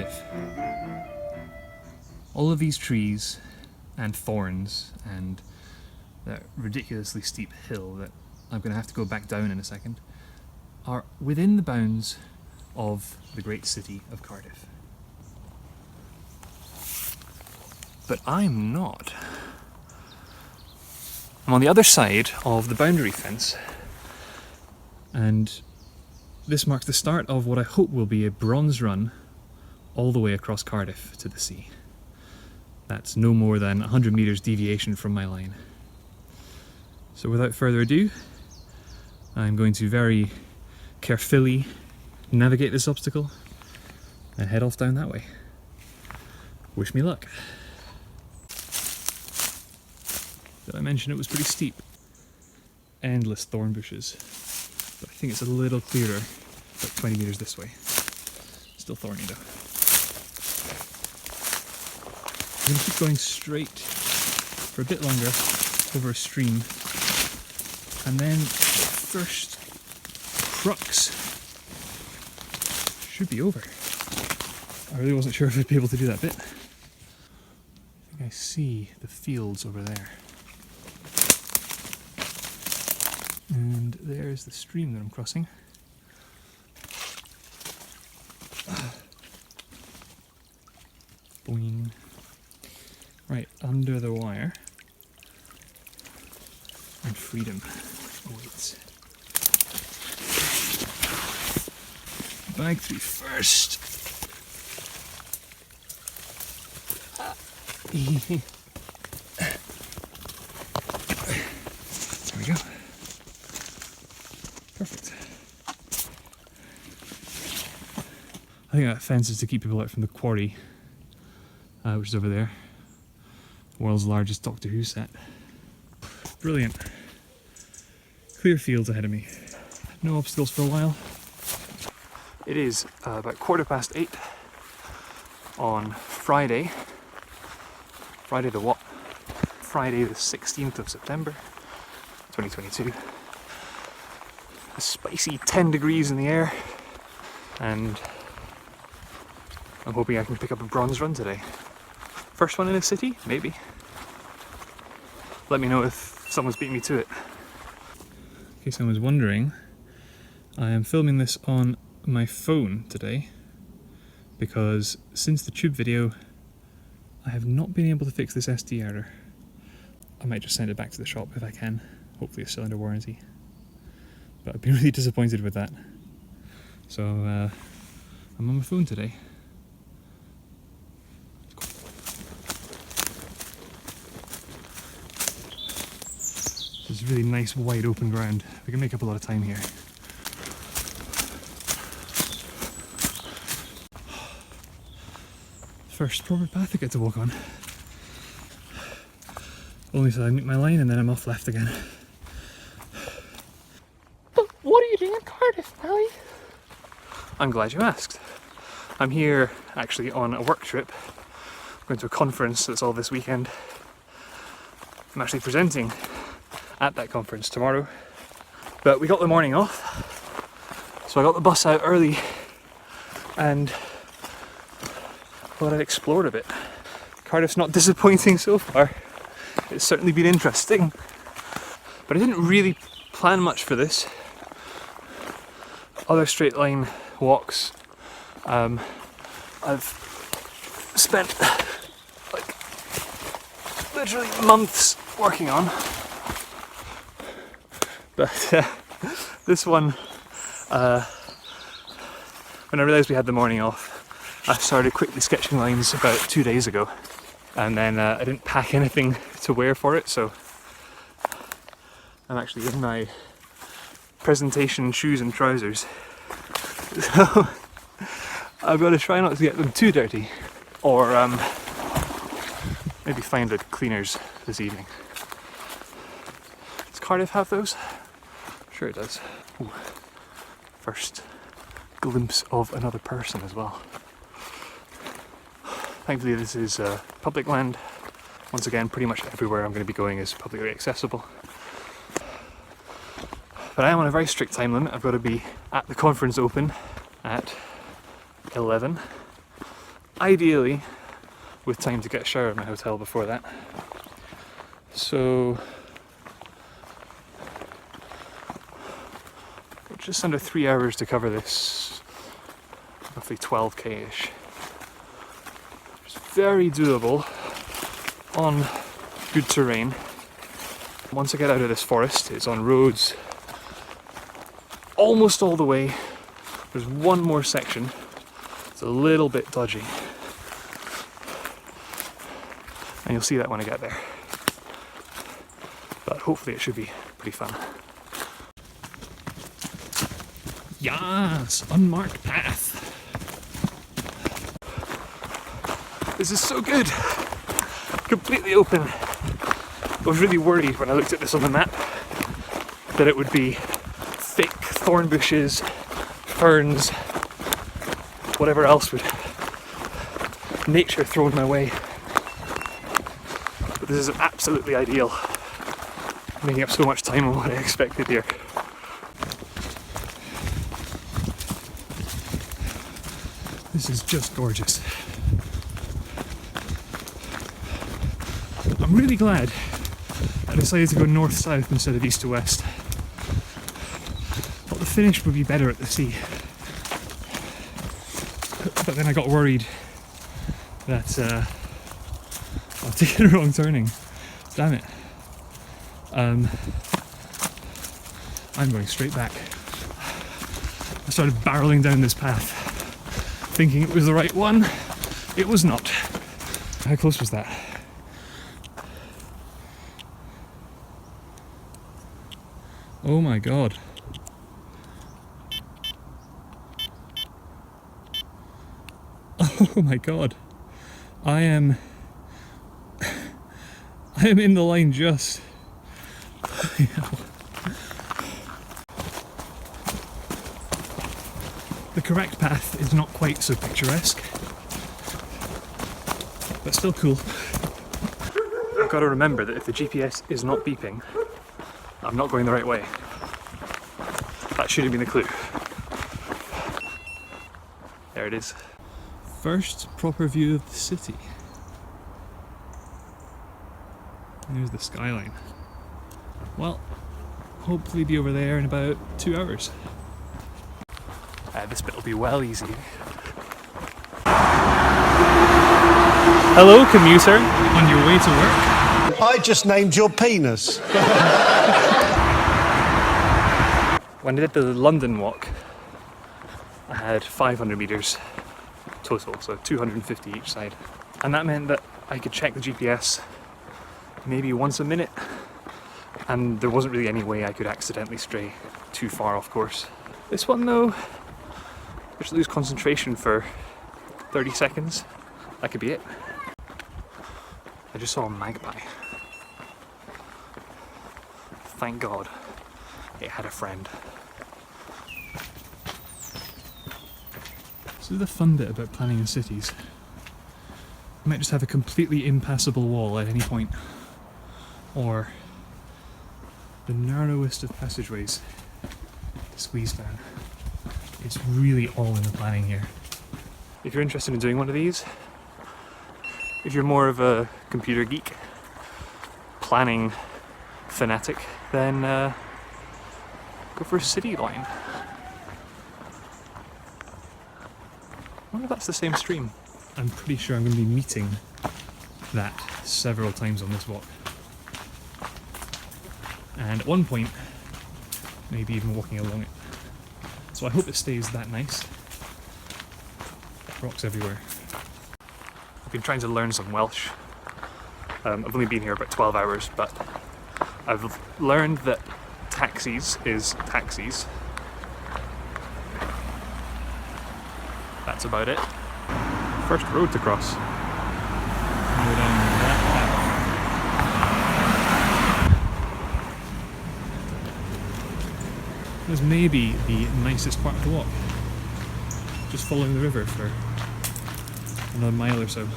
Cardiff. All of these trees and thorns and that ridiculously steep hill that I'm going to have to go back down in a second are within the bounds of the great city of Cardiff. But I'm not. I'm on the other side of the boundary fence, and this marks the start of what I hope will be a bronze run all the way across Cardiff to the sea. That's no more than 100 metres deviation from my line. So without further ado, I'm going to very carefully navigate this obstacle and head off down that way. Wish me luck. Did I mention it was pretty steep? Endless thorn bushes. But I think it's a little clearer, about 20 metres this way. Still thorny though. I'm going to keep going straight for a bit longer over a stream, and then the first crux should be over. I really wasn't sure if I'd be able to do that bit. I think I see the fields over there. And there's the stream that I'm crossing. Boing. Right, under the wire. And freedom awaits. Bag 3 first. There we go. Perfect. I think that fence is to keep people out from the quarry, which is over there. World's largest Doctor Who set. Brilliant. Clear fields ahead of me. No obstacles for a while. It is about 8:15 on Friday. Friday the what? Friday the 16th of September 2022. A spicy 10 degrees in the air, and I'm hoping I can pick up a bronze run today. First one in a city? Maybe. Let me know if someone's beating me to it. In case someone's wondering, I am filming this on my phone today because since the tube video I have not been able to fix this SD error. I might just send it back to the shop if I can. Hopefully it's still under warranty. But I've been really disappointed with that. So I'm on my phone today. This is really nice wide open ground. We can make up a lot of time here. First proper path I get to walk on. Only so I meet my line and then I'm off left again. But what are you doing in Cardiff, Pally? I'm glad you asked. I'm here actually on a work trip. I'm going to a conference that's all this weekend. I'm actually presenting at that conference tomorrow. But we got the morning off, so I got the bus out early and thought I'd explore a bit. Cardiff's not disappointing so far. It's certainly been interesting, but I didn't really plan much for this. Other straight line walks I've spent like literally months working on, but this one, when I realised we had the morning off, I started quickly sketching lines about 2 days ago, and then I didn't pack anything to wear for it, so I'm actually in my presentation shoes and trousers. So I've got to try not to get them too dirty, or maybe find a cleaners this evening. Does Cardiff have those? Sure it does. Ooh. First glimpse of another person as well. Thankfully this is public land. Once again, pretty much everywhere I'm going to be going is publicly accessible. But I am on a very strict time limit. I've got to be at the conference open at 11. Ideally, with time to get a shower at my hotel before that. So, just under 3 hours to cover this, roughly 12k-ish. It's very doable on good terrain. Once I get out of this forest, it's on roads almost all the way. There's one more section. It's a little bit dodgy. And you'll see that when I get there. But hopefully it should be pretty fun. Yes! Unmarked path! This is so good! Completely open. I was really worried when I looked at this on the map that it would be thick thorn bushes, ferns, whatever else would nature thrown my way. But this is absolutely ideal. Making up so much time on what I expected here. This is just gorgeous. I'm really glad I decided to go north-south instead of east to west. Thought the finish would be better at the sea. But then I got worried that I've taken a wrong turning. Damn it. I'm going straight back. I started barreling down this path, thinking it was the right one. It was not. How close was that? Oh my god. Oh my god. I am in the line just. The correct path is not quite so picturesque, but still cool. I've got to remember that if the GPS is not beeping, I'm not going the right way. That should have been the clue. There it is. First proper view of the city. There's the skyline. Well, hopefully be over there in about 2 hours. This bit will be well easy. Hello, commuter. On your way to work? I just named your penis. When I did the London walk, I had 500 metres total, so 250 each side. And that meant that I could check the GPS maybe once a minute, and there wasn't really any way I could accidentally stray too far off course. This one though, just lose concentration for 30 seconds, that could be it. I just saw a magpie. Thank God it had a friend. This is the fun bit about planning in cities. You might just have a completely impassable wall at any point, or the narrowest of passageways to squeeze down. It's really all in the planning here. If you're interested in doing one of these, if you're more of a computer geek, planning fanatic, then go for a city line. I wonder if that's the same stream. I'm pretty sure I'm going to be meeting that several times on this walk. And at one point, maybe even walking along it. So I hope it stays that nice. Rocks everywhere. I've been trying to learn some Welsh. I've only been here about 12 hours, but I've learned that taxis is taxis. That's about it. First road to cross. Go down that path. This may be the nicest part of the walk. Just following the river for another mile or so.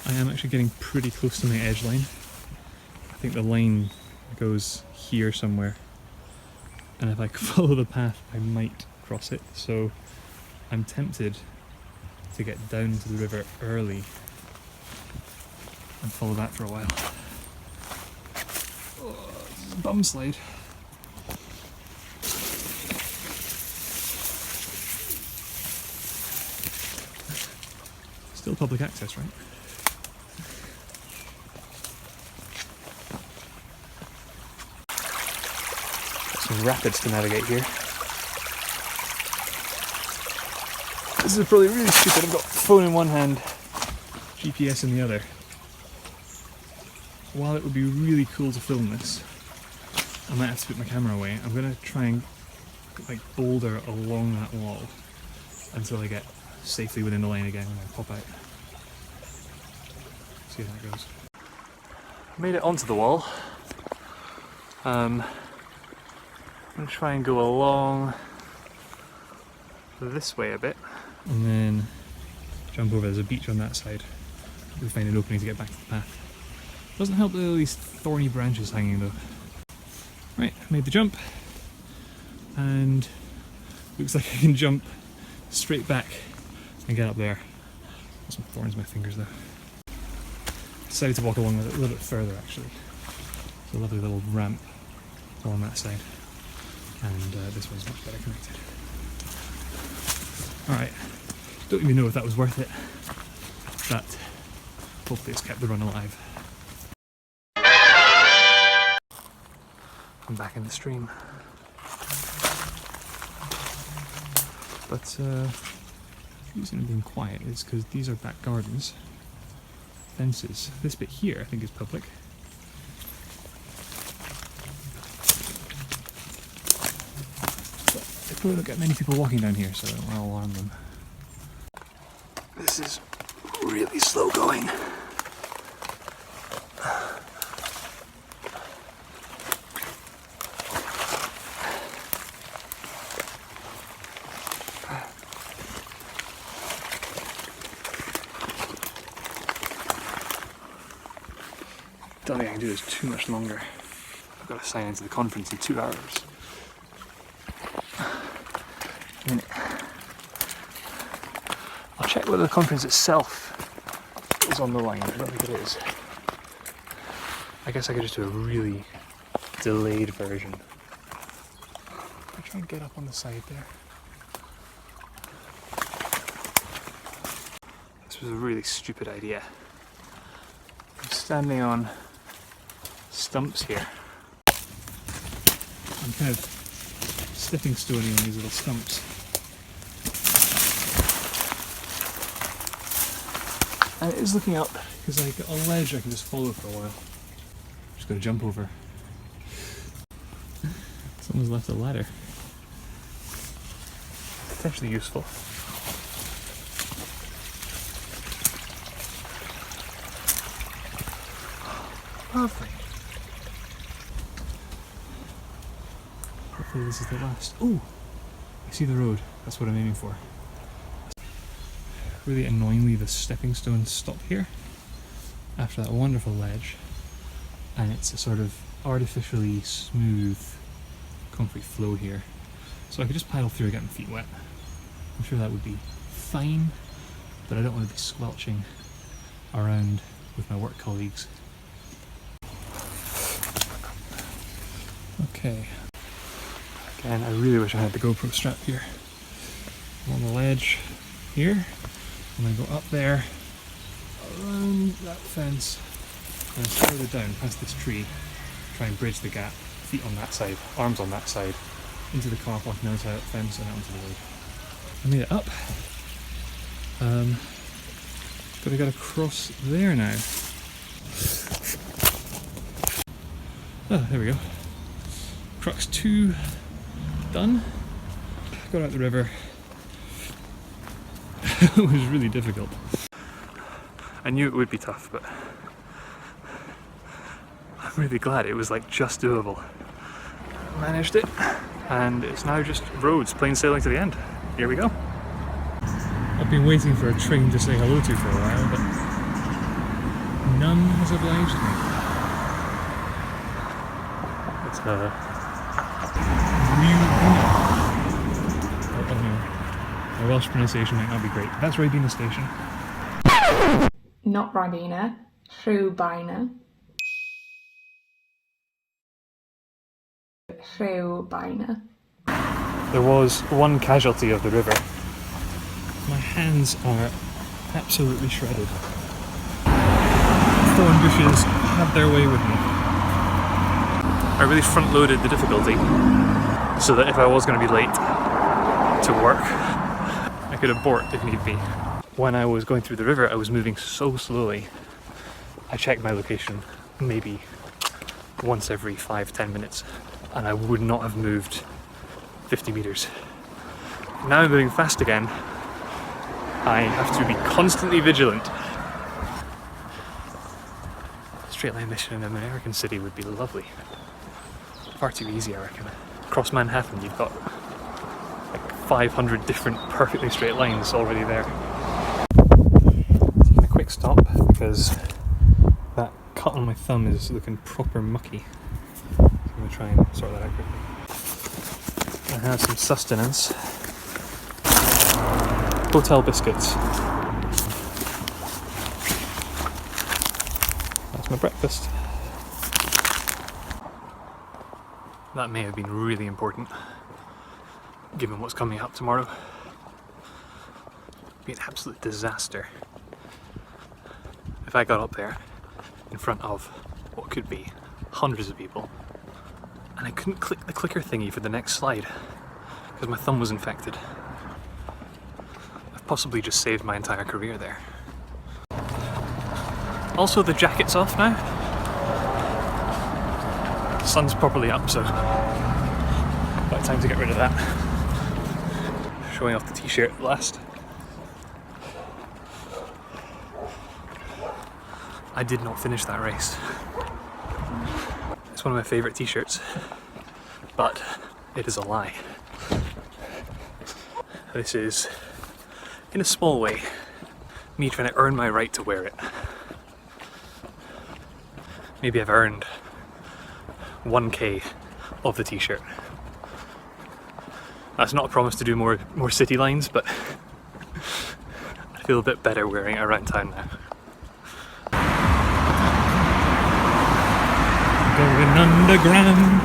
I am actually getting pretty close to my edge line. I think the line goes here somewhere. And if I follow the path, I might cross it. So I'm tempted to get down to the river early and follow that for a while. Oh, this is a bum slide. Still public access, right? Got some rapids to navigate here. This is probably really stupid. I've got phone in one hand, GPS in the other. While it would be really cool to film this, I might have to put my camera away. I'm going to try and like boulder along that wall until I get safely within the lane again and then pop out. See how that goes. Made it onto the wall. I'm going to try and go along this way a bit and then jump over. There's a beach on that side. Hopefully find an opening to get back to the path. Doesn't help that there are these thorny branches hanging though. Right, made the jump and looks like I can jump straight back and get up there. Got some thorns in my fingers though. Decided to walk along with it a little bit further actually. There's a lovely little ramp along that side and this one's much better connected. Alright, don't even know if that was worth it, but hopefully it's kept the run alive. I'm back in the stream. But the reason I'm being quiet is because these are back gardens, fences. This bit here I think is public. But they probably don't get many people walking down here, so I'll alarm them. This is really slow going. The only thing I can do is too much longer. I've got to sign into the conference in 2 hours. A minute. I'll check whether the conference itself is on the line. I don't think it is. I guess I could just do a really delayed version. I'll try and get up on the side there. This was a really stupid idea. I'm standing on stumps here. I'm kind of stepping stony on these little stumps. And it is looking up because I got a ledge I can just follow for a while. Just got to jump over. Someone's left a ladder. Potentially useful. Lovely. Hopefully this is the last. Oh! I see the road. That's what I'm aiming for. Really annoyingly, the stepping stones stop here after that wonderful ledge, and it's a sort of artificially smooth concrete flow here. So I could just paddle through and get my feet wet. I'm sure that would be fine, but I don't want to be squelching around with my work colleagues. Okay. Again, I really wish I had the GoPro strap here. I'm on the ledge here. I'm going to go up there, around that fence, and further down past this tree, try and bridge the gap, feet on that side, arms on that side, into the car park, and out that fence and out onto the road. I made it up. But I got to cross there now. Oh, there we go. Crux 2 done. Got out the river. It was really difficult. I knew it would be tough, but I'm really glad it was like just doable. Managed it, and it's now just roads, plain sailing to the end. Here we go. I've been waiting for a train to say hello to for a while, but none has obliged me. It's a real My Welsh pronunciation might not be great, but that's Ribena Station. Not Ribena, Rhywbeina. Rhywbeina. There was one casualty of the river. My hands are absolutely shredded. Thorn bushes have their way with me. I really front-loaded the difficulty so that if I was going to be late to work, I could abort if need be. When I was going through the river, I was moving so slowly. I checked my location maybe once every 5-10 minutes, and I would not have moved 50 meters. Now I'm moving fast again. I have to be constantly vigilant. Straight line mission in an American city would be lovely. Far too easy, I reckon. Across Manhattan, you've got like 500 different perfectly straight lines already there. Taking a quick stop because that cut on my thumb is looking proper mucky. So I'm going to try and sort that out quickly. I have some sustenance. Hotel biscuits. That's my breakfast. That may have been really important, given what's coming up tomorrow. It'd be an absolute disaster if I got up there in front of what could be hundreds of people and I couldn't click the clicker thingy for the next slide because my thumb was infected. I've possibly just saved my entire career there. Also, the jacket's off now. The sun's properly up, so about time to get rid of that. Showing off the t-shirt at last. I did not finish that race. It's one of my favourite t-shirts, but it is a lie. This is, in a small way, me trying to earn my right to wear it. Maybe I've earned 1k of the t-shirt. That's not a promise to do more city lines, but I feel a bit better wearing it around town now. Going underground.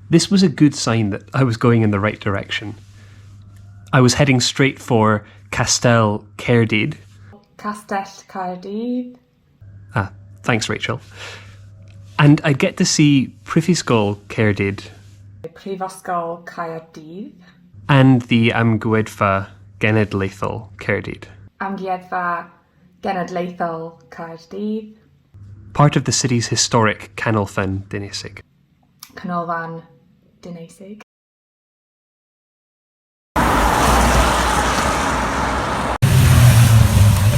This was a good sign that I was going in the right direction. I was heading straight for Castell Caerdydd. Castell Cardiff. Thanks, Rachel. And I'd get to see Prifysgol Caerdydd Prifysgol Caerdydd. and the Amgueddfa Genedlaethol Caerdydd, Amgueddfa Genedlaethol Caerdydd. part of the city's historic Canolfan Dinesig. Canolfan Dinesig. I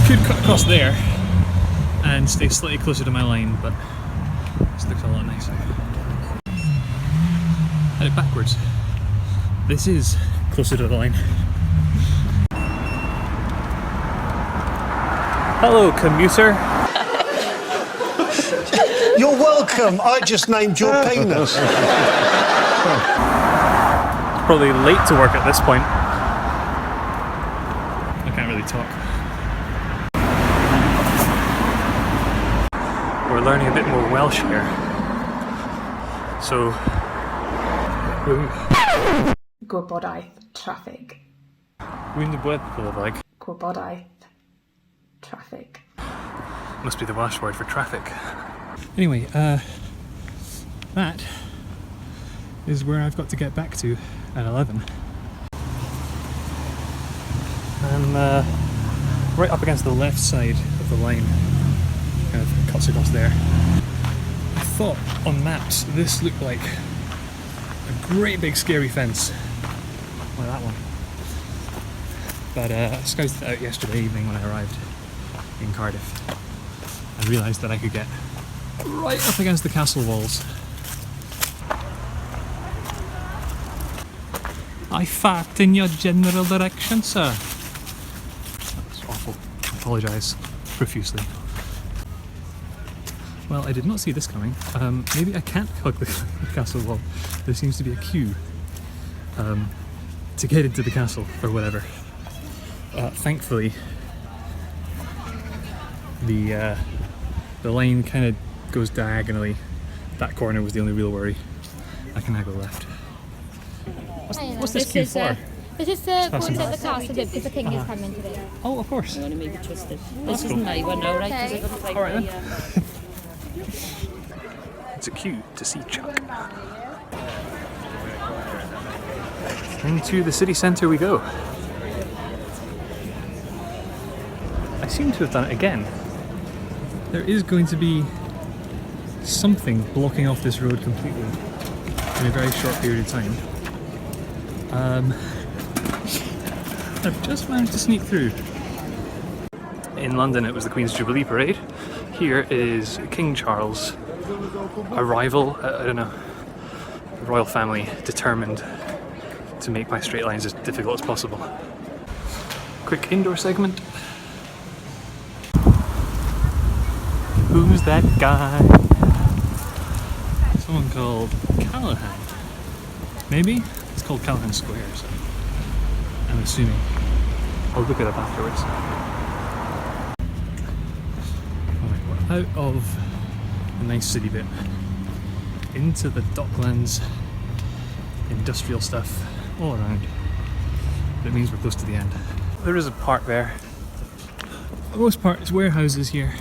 could cut across there and stay slightly closer to my line, but this looks a lot nicer. Had it backwards. This is closer to the line. Hello, commuter. You're welcome. I just named your penis. Probably late to work at this point. I can't really talk. We're learning a bit more Welsh here. So, Gwybodaeth traffic. Gwybodaeth traffic. Must be the Welsh word for traffic. Anyway, that is where I've got to get back to at 11. I'm right up against the left side of the line. Kind of cuts across there. I thought on maps this looked like a great big scary fence, like that one. But I scouted it out yesterday evening when I arrived in Cardiff and realised that I could get right up against the castle walls. I fart in your general direction, sir. That's awful. I apologise profusely. Well, I did not see this coming. Maybe I can't hug the castle wall. There seems to be a queue to get into the castle, or whatever. Thankfully, the line kind of goes diagonally. That corner was the only real worry. I can now go left. What's this queue for? This is to go inside the castle bit because the king is coming today. Oh, of course. I want to make it twisted. This isn't my one now, right? Okay. Alright then. It's a queue to see Chuck. Into the city centre we go. I seem to have done it again. There is going to be something blocking off this road completely in a very short period of time. I've just managed to sneak through. In London it was the Queen's Jubilee Parade. Here is King Charles' arrival. I don't know, the royal family determined to make my straight lines as difficult as possible. Quick indoor segment. Who's that guy? Someone called Callahan. Maybe? It's called Callahan Square, so I'm assuming. I'll look it up afterwards. Alright, we're out of the nice city bit into the docklands, industrial stuff all around. That means we're close to the end. There is a park there. For the most part, it's warehouses here.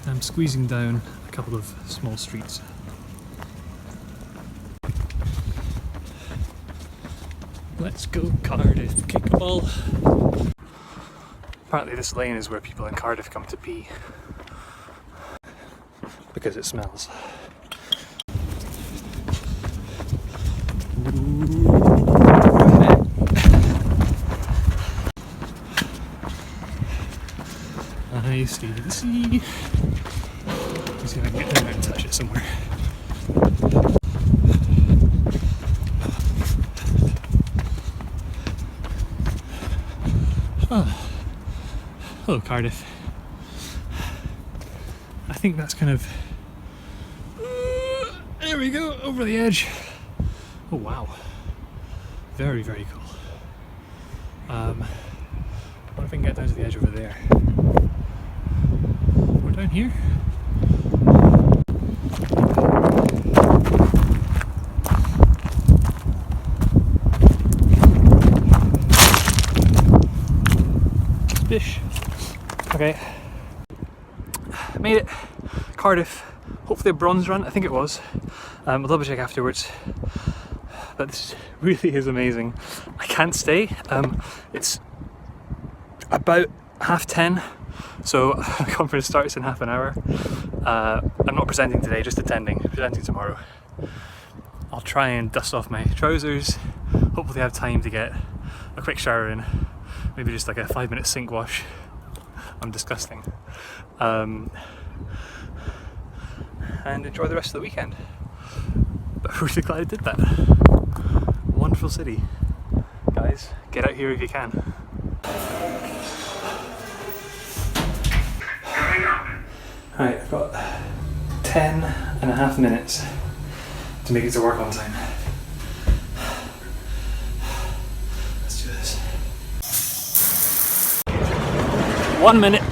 I'm squeezing down a couple of small streets. Let's go Cardiff, kick a ball. Apparently this lane is where people in Cardiff come to pee. Because it smells. I see the sea. Let's see if I can get down there and touch it somewhere. Oh. Hello, Cardiff. I think that's kind of... there we go, over the edge. Oh wow. Very, very cool. I wonder if I can get down to the edge over there. We're down here. Fish. Okay. Made it. Cardiff. Hopefully a bronze run, I think it was. I'll double check afterwards. But this really is amazing. I can't stay. It's about 10:30, so the conference starts in half an hour. I'm not presenting today, just attending. Presenting tomorrow. I'll try and dust off my trousers. Hopefully have time to get a quick shower in. Maybe just like a 5-minute sink wash. I'm disgusting. And enjoy the rest of the weekend. But I'm really glad I did that. Wonderful city. Guys, get out here if you can. Alright, I've got 10.5 minutes to make it to work on time. Let's do this. 1 minute.